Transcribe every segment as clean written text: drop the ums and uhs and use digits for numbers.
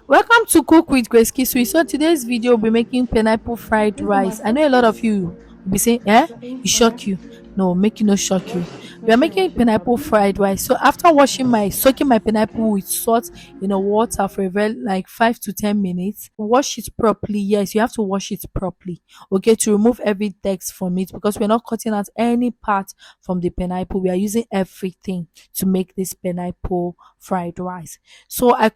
Welcome to Cook with Grace Kisui. So today's video will be making pineapple fried rice. I know a lot of you will be saying, it shock you. No, make it no shock you. We are making pineapple fried rice. So after soaking my pineapple with salt in a water for a very like 5 to 10 minutes, wash it properly. Yes, you have to wash it properly. Okay, to remove every text from it because we're not cutting out any part from the pineapple. We are using everything to make this pineapple fried rice. So I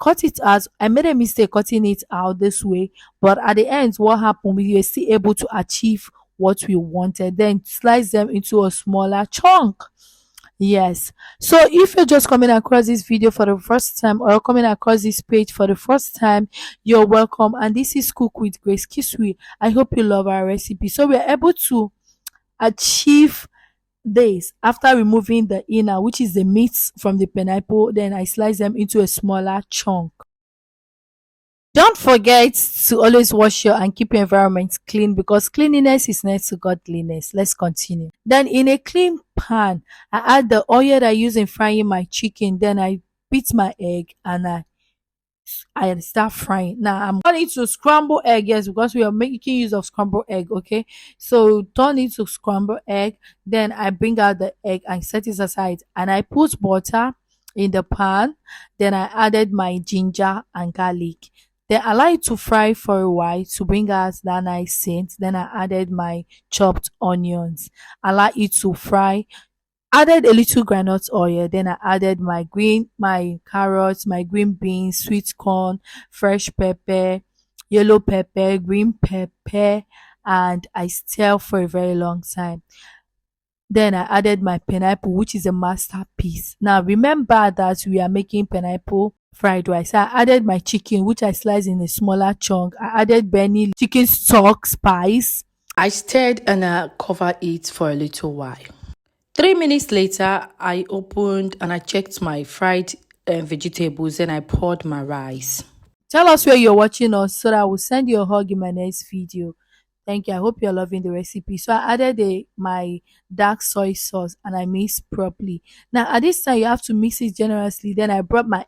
made a mistake cutting it out this way, but at the end, what happened? We were still able to achieve what we wanted, then slice them into a smaller chunk. Yes. So if you're just coming across this video for the first time or coming across this page for the first time, you're welcome. And this is Cook with Grace Kisui. I hope you love our recipe. So we're able to achieve this after removing the inner, which is the meat from the pineapple. Then I slice them into a smaller chunk. Don't forget to always wash your and keep your environment clean because cleanliness is next to godliness. Let's continue. Then in a clean pan, I add the oil that I use in frying my chicken. Then I beat my egg and I start frying. Now I'm turning to scramble egg, yes, because we are making use of scrambled egg. Okay, so turn it to scrambled egg. Then I bring out the egg and set it aside, and I put butter in the pan. Then I added my ginger and garlic. Then I allow it to fry for a while to bring out that nice scent. Then I added my chopped onions. Allow it to fry, added a little groundnut oil. Then I added my carrots, my green beans, sweet corn, fresh pepper, yellow pepper, green pepper, and I stir for a very long time. Then I added my pineapple, which is a masterpiece. Now remember that we are making pineapple fried rice. I added my chicken, which I sliced in a smaller chunk. I added Benny chicken stock spice. I stirred and I covered it for a little while. 3 minutes later, I opened and I checked my fried vegetables and I poured my rice. Tell us where you're watching us so that I will send you a hug in my next video. Thank you. I hope you're loving the recipe. So I added my dark soy sauce and I mixed properly. Now at this time you have to mix it generously. Then I brought my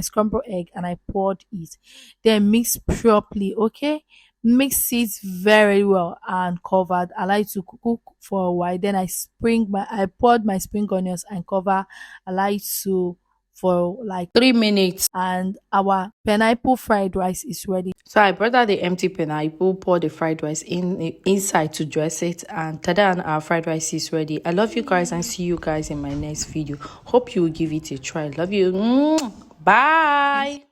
scrambled egg, and I poured it. Then mix properly. Okay, mix it very well and covered. I like to cook for a while. Then I poured my spring onions and cover. I like to for like 3 minutes, and our pineapple fried rice is ready. So I brought out the empty pineapple, poured the fried rice inside to dress it, and tada, and our fried rice is ready. I love you guys and see you guys in my next video. Hope you will give it a try. Love you. Bye.